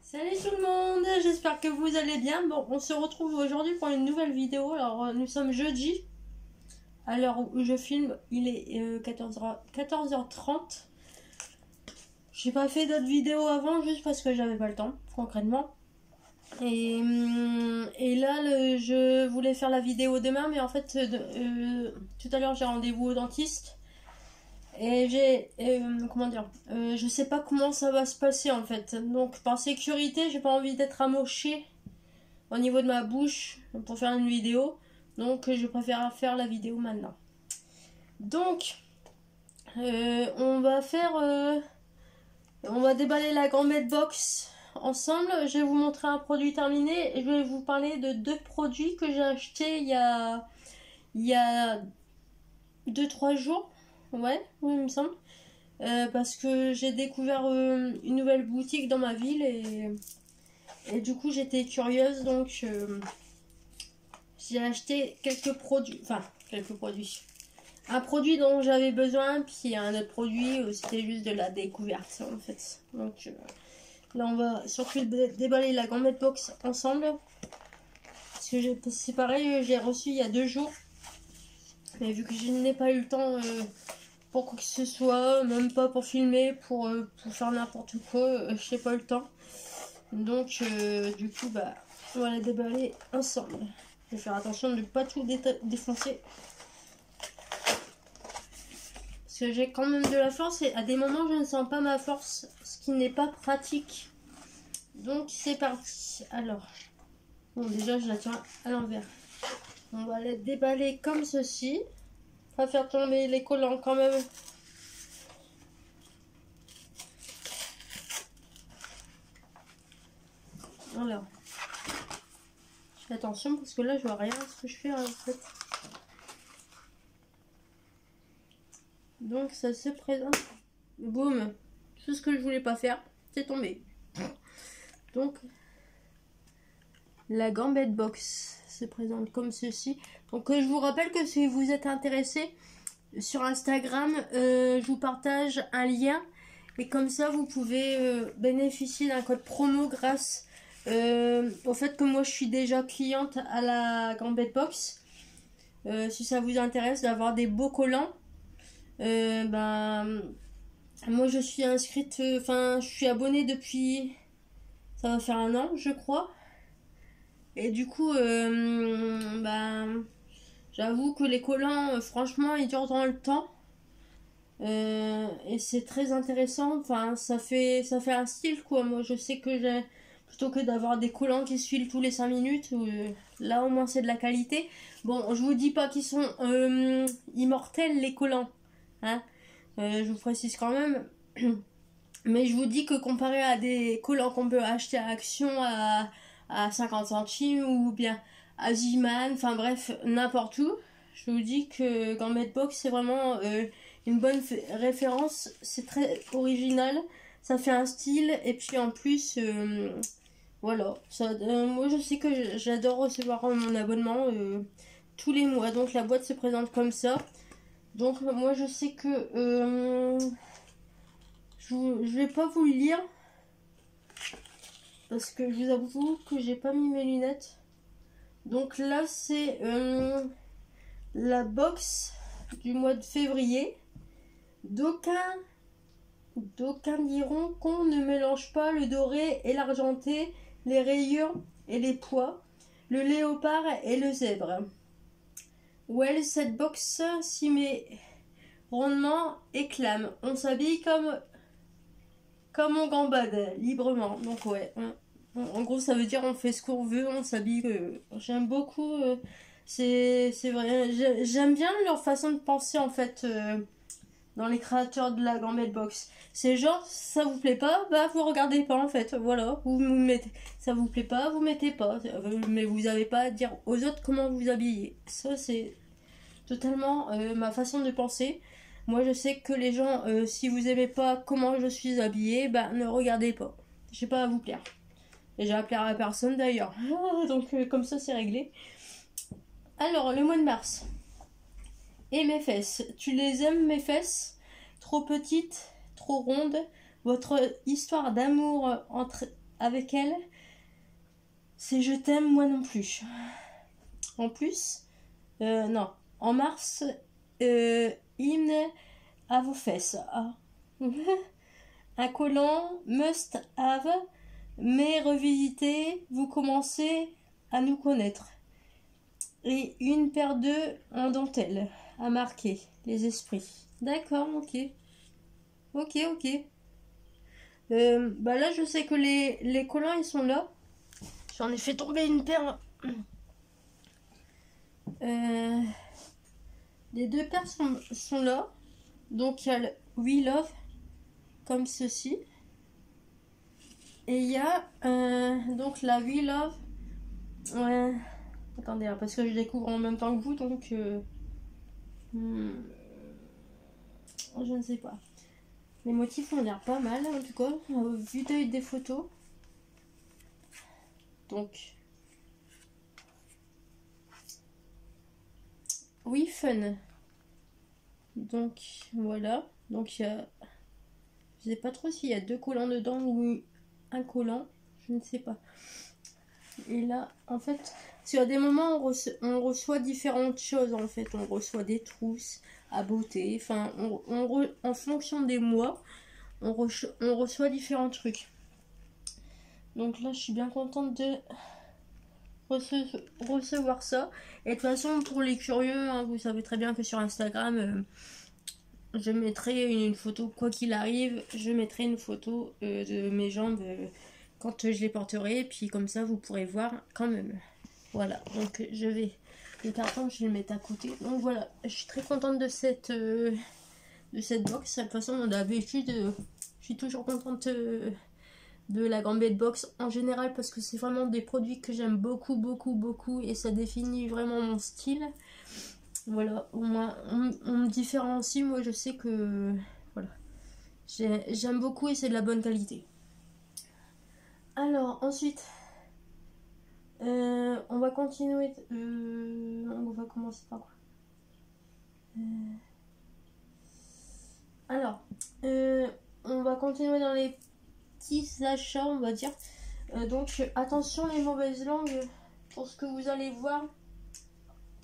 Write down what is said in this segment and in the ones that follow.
Salut tout le monde, j'espère que vous allez bien. Bon, on se retrouve aujourd'hui pour une nouvelle vidéo. Alors, nous sommes jeudi. À l'heure où je filme, il est 14h30. J'ai pas fait d'autres vidéos avant juste parce que j'avais pas le temps, concrètement. Et là, je voulais faire la vidéo demain, mais en fait, tout à l'heure, j'ai rendez-vous au dentiste. Et comment dire, je sais pas comment ça va se passer en fait. Donc par sécurité, j'ai pas envie d'être amoché au niveau de ma bouche pour faire une vidéo. Donc je préfère faire la vidéo maintenant. Donc on va déballer la Gambette Box ensemble. Je vais vous montrer un produit terminé et je vais vous parler de deux produits que j'ai achetés il y a 2-3 jours. Oui, il me semble. Parce que j'ai découvert une nouvelle boutique dans ma ville et du coup j'étais curieuse, donc j'ai acheté quelques produits, un produit dont j'avais besoin, puis un autre produit c'était juste de la découverte en fait. Donc là on va surtout déballer la Gambette Box ensemble, parce que c'est pareil, j'ai reçu il y a 2 jours, mais vu que je n'ai pas eu le temps pour quoi que ce soit, même pas pour filmer, pour faire n'importe quoi, j'ai pas eu le temps. Donc du coup bah on va la déballer ensemble. Je vais faire attention de ne pas tout défoncer. Parce que j'ai quand même de la force et à des moments je ne sens pas ma force, ce qui n'est pas pratique. Donc c'est parti. Alors, bon déjà je la tiens à l'envers. On va la déballer comme ceci. Pas faire tomber les collants quand même. Voilà. Je fais attention parce que là je vois rien à ce que je fais en fait. Donc ça se présente. Boum. Tout ce que je voulais pas faire, c'est tombé. Donc la Gambette Box se présente comme ceci. Donc je vous rappelle que si vous êtes intéressé sur Instagram, je vous partage un lien. Et comme ça vous pouvez bénéficier d'un code promo grâce au fait que moi je suis déjà cliente à la Gambette Box. Si ça vous intéresse d'avoir des beaux collants, moi je suis inscrite, je suis abonnée depuis, ça va faire 1 an je crois. Et du coup j'avoue que les collants franchement ils durent dans le temps. Et c'est très intéressant, ça fait un style quoi. Moi je sais que plutôt que d'avoir des collants qui se filent tous les 5 minutes, là au moins c'est de la qualité. Bon, je vous dis pas qu'ils sont immortels les collants, hein. Je vous précise quand même. Mais je vous dis que comparé à des collants qu'on peut acheter à Action à 50 centimes ou bien à Z-Man, enfin bref, n'importe où, je vous dis que Gambette Box c'est vraiment une bonne référence. C'est très original, ça fait un style et puis en plus voilà, moi je sais que j'adore recevoir mon abonnement tous les mois. Donc la boîte se présente comme ça. Donc moi je sais que je vais pas vous le lire parce que je vous avoue que j'ai pas mis mes lunettes. Donc là c'est la box du mois de février. D'aucuns diront qu'on ne mélange pas le doré et l'argenté, les rayures et les pois, le léopard et le zèbre. Well, cette box s'y met rondement et clame. On s'habille comme on gambade librement. Donc ouais, en gros ça veut dire on fait ce qu'on veut, on s'habille. J'aime beaucoup, c'est vrai, j'aime bien leur façon de penser en fait. Dans les créateurs de la Gambette Box, c'est genre ça vous plaît pas, bah vous regardez pas en fait, voilà, vous mettez, ça vous plaît pas, vous mettez pas, mais vous avez pas à dire aux autres comment vous habiller. Ça c'est totalement ma façon de penser. Moi je sais que les gens, si vous aimez pas comment je suis habillée, bah ne regardez pas, j'ai pas à vous plaire, et j'ai à plaire à personne d'ailleurs. Donc comme ça c'est réglé. Alors le mois de mars. Et mes fesses, tu les aimes mes fesses? Trop petites, trop rondes, votre histoire d'amour avec elle, c'est je t'aime moi non plus. En plus, non, en mars, hymne à vos fesses. Ah. Un collant must have, mais revisité, vous commencez à nous connaître. Et une paire d'œufs en dentelle à marquer les esprits. D'accord, ok. Ok, ok. Bah là, je sais que les collants, ils sont là. J'en ai fait tomber une paire. Les deux paires sont là. Donc, il y a le We Love, comme ceci. Et il y a donc la We Love. Attendez, parce que je découvre en même temps que vous, donc... je ne sais pas. Les motifs ont l'air pas mal, en tout cas, vu d'œil des photos. Donc... Oui, fun. Donc, voilà. Donc, il y a... Je sais pas trop s'il y a 2 collants dedans ou un collant. Je ne sais pas. Et là, en fait, parce qu'à des moments, on reçoit différentes choses, en fait. On reçoit des trousses à beauté. Enfin, en fonction des mois, on reçoit différents trucs. Donc là, je suis bien contente de recevoir ça. Et de toute façon, pour les curieux, hein, vous savez très bien que sur Instagram... je mettrai une photo, quoi qu'il arrive, je mettrai une photo de mes jambes quand je les porterai. Puis comme ça, vous pourrez voir quand même. Voilà, donc je vais... Le carton, je vais le mettre à côté. Donc voilà, je suis très contente de cette box. De toute façon, d'habitude, je suis toujours contente de la Gambit box en général. Parce que c'est vraiment des produits que j'aime beaucoup, beaucoup, beaucoup. Et ça définit vraiment mon style. Voilà, au moins on me différencie. Moi je sais que voilà, j'aime beaucoup et c'est de la bonne qualité. Alors ensuite on va continuer, on va commencer par quoi? Alors on va continuer dans les petits achats, on va dire. Donc attention les mauvaises langues pour ce que vous allez voir.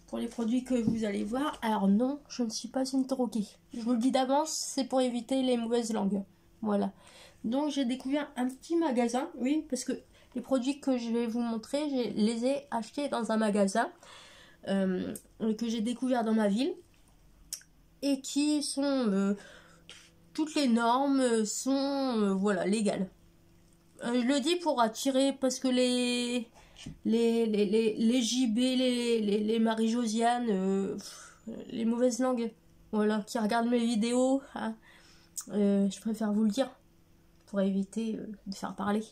Pour les produits que vous allez voir. Alors non, je ne suis pas une droguée. Je vous le dis d'avance, c'est pour éviter les mauvaises langues. Voilà. Donc j'ai découvert un petit magasin. Oui, parce que les produits que je vais vous montrer, je les ai achetés dans un magasin que j'ai découvert dans ma ville. Et qui sont... toutes les normes sont voilà, légales. Je le dis pour attirer, parce que les JB, les Marie-Josiane, les mauvaises langues, voilà, qui regardent mes vidéos, hein, je préfère vous le dire, pour éviter de faire parler.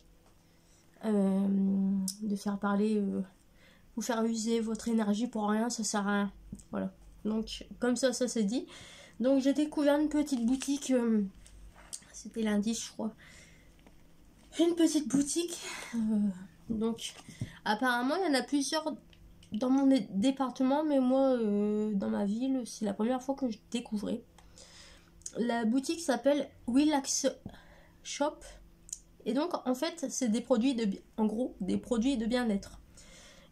Vous faire user votre énergie pour rien, ça sert à rien. Voilà. Donc, comme ça c'est dit. Donc, j'ai découvert une petite boutique, c'était lundi, je crois. Une petite boutique. Donc, apparemment, il y en a plusieurs dans mon département, mais moi, dans ma ville, c'est la première fois que je découvrais. La boutique s'appelle Relax Shop. Et donc, en fait, c'est des produits en gros, des produits de bien-être.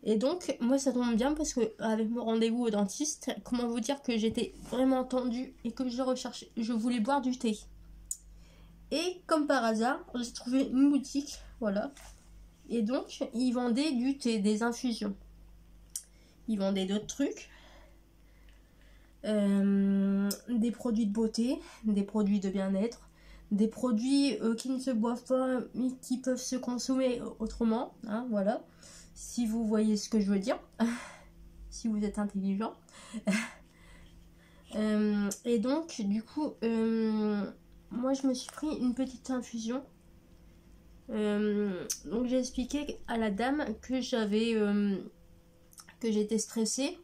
Et donc, moi, ça tombe bien parce que avec mon rendez-vous au dentiste, comment vous dire que j'étais vraiment tendue et que je voulais boire du thé. Et comme par hasard, j'ai trouvé une boutique, voilà. Et donc, ils vendaient du thé, des infusions. Ils vendaient d'autres trucs. Des produits de beauté, des produits de bien-être, des produits qui ne se boivent pas, mais qui peuvent se consommer autrement. Hein, voilà. Si vous voyez ce que je veux dire. Si vous êtes intelligent. Et donc, du coup... moi je me suis pris une petite infusion. Donc j'ai expliqué à la dame que j'étais stressée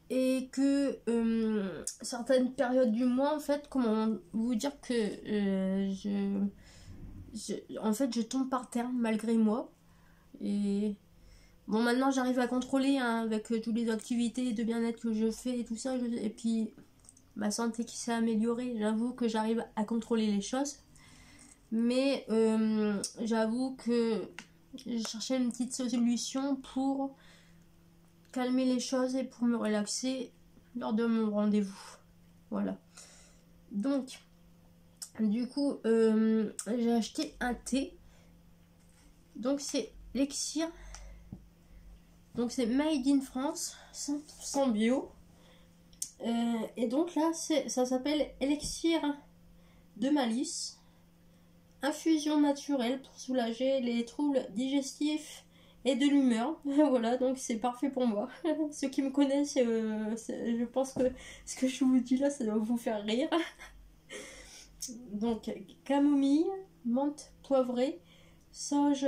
et que certaines périodes du mois, en fait, comment vous dire que en fait je tombe par terre malgré moi. Et bon, maintenant j'arrive à contrôler, hein, avec toutes les activités de bien-être que je fais et tout ça, et puis ma santé qui s'est améliorée, j'avoue que j'arrive à contrôler les choses. Mais j'avoue que j'ai cherché une petite solution pour calmer les choses et pour me relaxer lors de mon rendez-vous. Voilà. Donc, du coup, j'ai acheté un thé. Donc, c'est Elixir. Donc, c'est Made in France, 100% bio. Et donc là, ça s'appelle Elixir de malice. Infusion naturelle pour soulager les troubles digestifs et de l'humeur. Voilà, donc c'est parfait pour moi. Ceux qui me connaissent, je pense que ce que je vous dis là, ça doit vous faire rire. Donc, camomille, menthe poivrée, sauge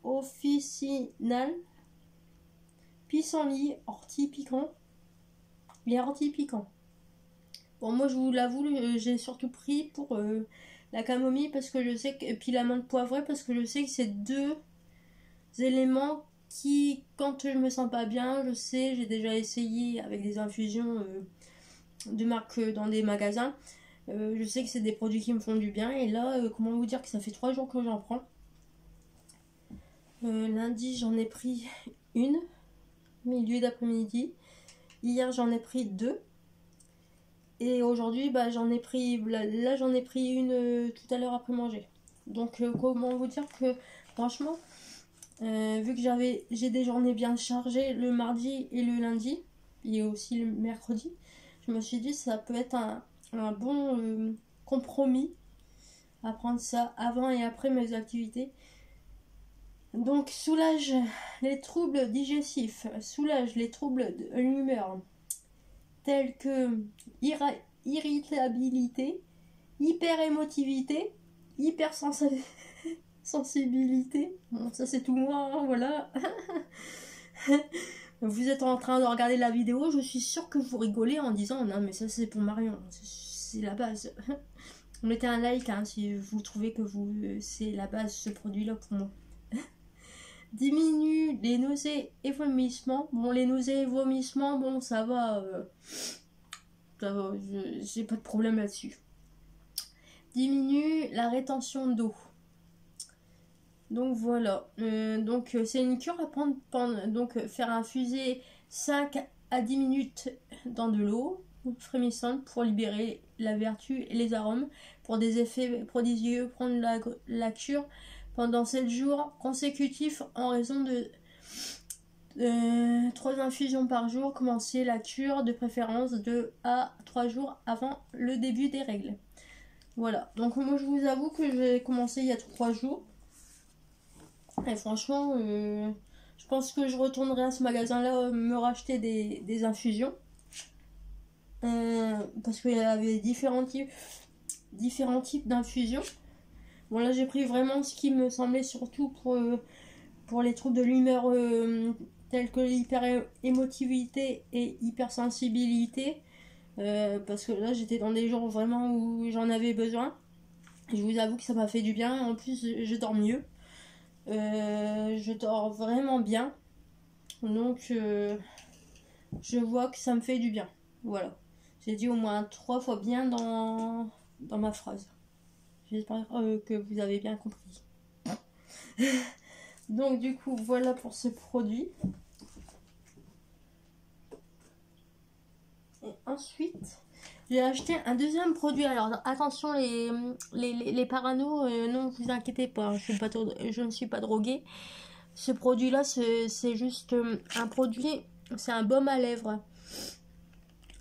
officinale, pissenlit, ortie piquant. Les orties piquants. Bon, moi je vous l'avoue, j'ai surtout pris pour la camomille parce que je sais que. Et puis la menthe poivrée parce que je sais que c'est deux éléments qui, quand je me sens pas bien, je sais, j'ai déjà essayé avec des infusions de marque dans des magasins. Je sais que c'est des produits qui me font du bien. Et là, comment vous dire que ça fait 3 jours que j'en prends. Lundi, j'en ai pris une, milieu d'après-midi. Hier, j'en ai pris 2. Et aujourd'hui, bah, j'en ai pris. Là, j'en ai pris une tout à l'heure après manger. Donc, comment vous dire que, franchement, vu que j'ai des journées bien chargées le mardi et le lundi, et aussi le mercredi, je me suis dit ça peut être un bon compromis à prendre ça avant et après mes activités. Donc soulage les troubles digestifs, soulage les troubles de l'humeur tels que irritabilité, hyperémotivité, hypersensibilité. Bon, ça c'est tout moi, hein, voilà. Vous êtes en train de regarder la vidéo, je suis sûre que vous rigolez en disant non mais ça c'est pour Marion, c'est la base. Mettez un like hein, si vous trouvez que c'est la base ce produit là pour moi. Diminue les nausées et vomissements. Bon, les nausées et vomissements, bon ça va, j'ai pas de problème là-dessus. Diminue la rétention d'eau. Donc voilà, donc c'est une cure à prendre donc faire infuser 5 à 10 minutes dans de l'eau frémissante pour libérer la vertu et les arômes pour des effets prodigieux. Prendre la cure pendant 7 jours consécutifs en raison de 3 infusions par jour. Commencer la cure de préférence 2 à 3 jours avant le début des règles. Voilà, donc moi je vous avoue que j'ai commencé il y a 3 jours. Et franchement, je pense que je retournerai à ce magasin-là me racheter des infusions. Parce qu'il y avait différents types d'infusions. Bon là j'ai pris vraiment ce qui me semblait surtout pour les troubles de l'humeur tels que l'hyperémotivité et hypersensibilité. Parce que là j'étais dans des jours vraiment où j'en avais besoin. Je vous avoue que ça m'a fait du bien. En plus je dors mieux. Je dors vraiment bien. Donc je vois que ça me fait du bien. Voilà. J'ai dit au moins 3 fois bien dans ma phrase. J'espère que vous avez bien compris. Donc du coup voilà pour ce produit. Et ensuite j'ai acheté un deuxième produit. Alors attention les paranos, non vous inquiétez pas, je ne suis pas droguée. Ce produit là c'est juste un produit, c'est un baume à lèvres.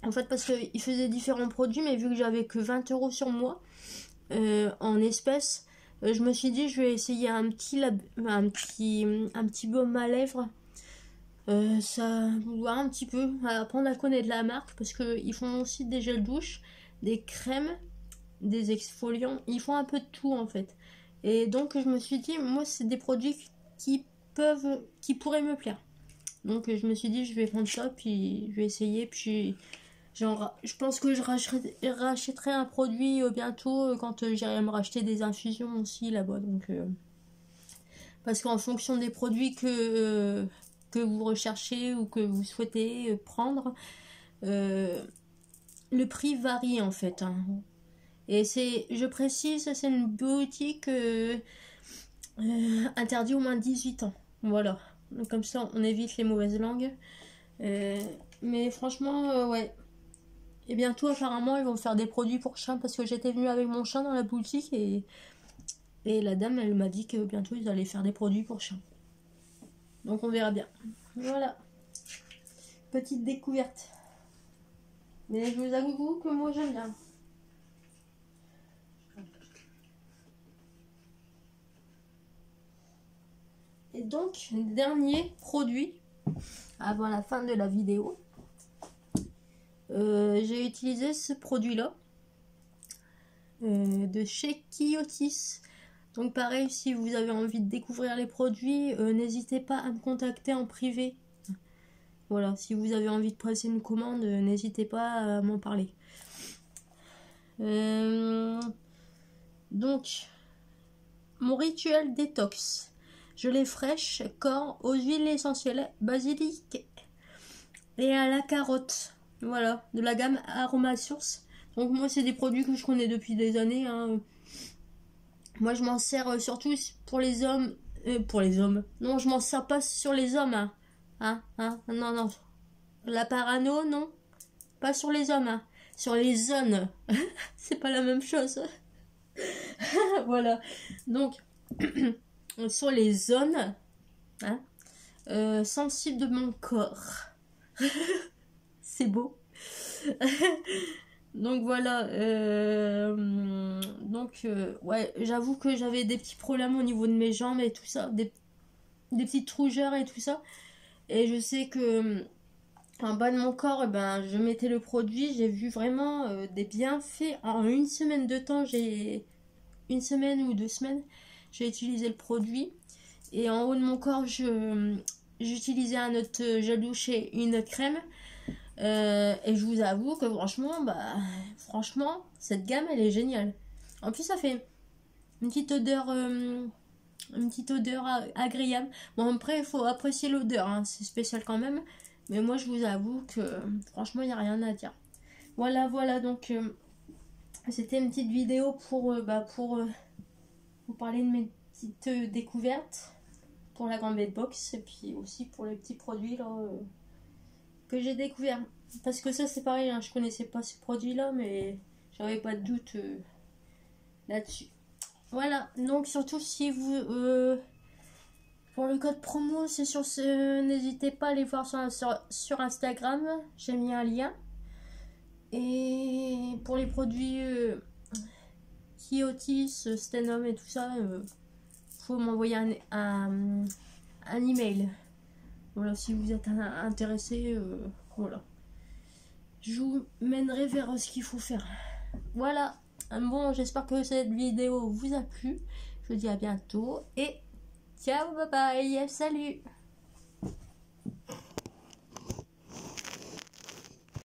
En fait parce qu'il faisait différents produits, mais vu que j'avais que 20 € sur moi en espèces, je me suis dit je vais essayer un petit baume à lèvres. Ça voir un petit peu, apprendre à connaître la marque, parce qu'ils font aussi des gels douche, des crèmes, des exfoliants, ils font un peu de tout en fait. Et donc je me suis dit moi c'est des produits qui pourraient me plaire. Donc je me suis dit je vais prendre ça, puis je vais essayer, puis je pense que je rachèterai un produit bientôt quand j'irai me racheter des infusions aussi là-bas. Donc parce qu'en fonction des produits que vous recherchez ou que vous souhaitez prendre, le prix varie en fait. Hein. Et je précise, c'est une boutique interdite au moins de 18 ans. Voilà. Donc, comme ça, on évite les mauvaises langues. Mais franchement, ouais. Et bientôt, apparemment, ils vont faire des produits pour chiens parce que j'étais venue avec mon chien dans la boutique et la dame, elle m'a dit que bientôt, ils allaient faire des produits pour chiens. Donc, on verra bien. Voilà. Petite découverte. Mais je vous avoue que moi, j'aime bien. Et donc, dernier produit avant la fin de la vidéo. J'ai utilisé ce produit-là de chez Kiotis. Donc pareil, si vous avez envie de découvrir les produits, n'hésitez pas à me contacter en privé. Voilà, si vous avez envie de passer une commande, n'hésitez pas à m'en parler. Donc, mon rituel détox. Gelée fraîche, corps aux huiles essentielles, basilic et à la carotte. Voilà, de la gamme Aroma Source. Donc moi, c'est des produits que je connais depuis des années. Hein. Moi, je m'en sers surtout pour les hommes. Pour les hommes. Non, je m'en sers pas sur les hommes. Hein. Non, non. La parano, non. Pas sur les hommes. Hein. Sur les zones. C'est pas la même chose. Voilà. Donc, sur les zones sensibles de mon corps. C'est beau. Donc voilà. Ouais, j'avoue que j'avais des petits problèmes au niveau de mes jambes et tout ça. Des petites rougeurs et tout ça. Et je sais que en bas de mon corps, je mettais le produit. J'ai vu vraiment des bienfaits. En une semaine de temps, une semaine ou 2 semaines, j'ai utilisé le produit. Et en haut de mon corps, j'utilisais un autre gel douche et une autre crème. Et je vous avoue que franchement, cette gamme, elle est géniale. En plus, ça fait une petite odeur agréable. Bon, après, il faut apprécier l'odeur, hein, c'est spécial quand même. Mais moi, je vous avoue que franchement, il n'y a rien à dire. Voilà, donc c'était une petite vidéo pour vous parler de mes petites découvertes pour la grande box et puis aussi pour les petits produits là que j'ai découvert. Parce que ça, c'est pareil, hein, je connaissais pas ces produits-là, mais j'avais pas de doute là-dessus. Voilà, donc surtout si vous... pour le code promo, c'est sur ce... N'hésitez pas à aller voir sur Instagram, j'ai mis un lien. Et pour les produits Kiotis, Stenhome et tout ça, faut m'envoyer un email. Voilà, si vous êtes intéressé, voilà. Je vous mènerai vers ce qu'il faut faire. Voilà. Bon, j'espère que cette vidéo vous a plu. Je vous dis à bientôt et ciao, bye bye, salut.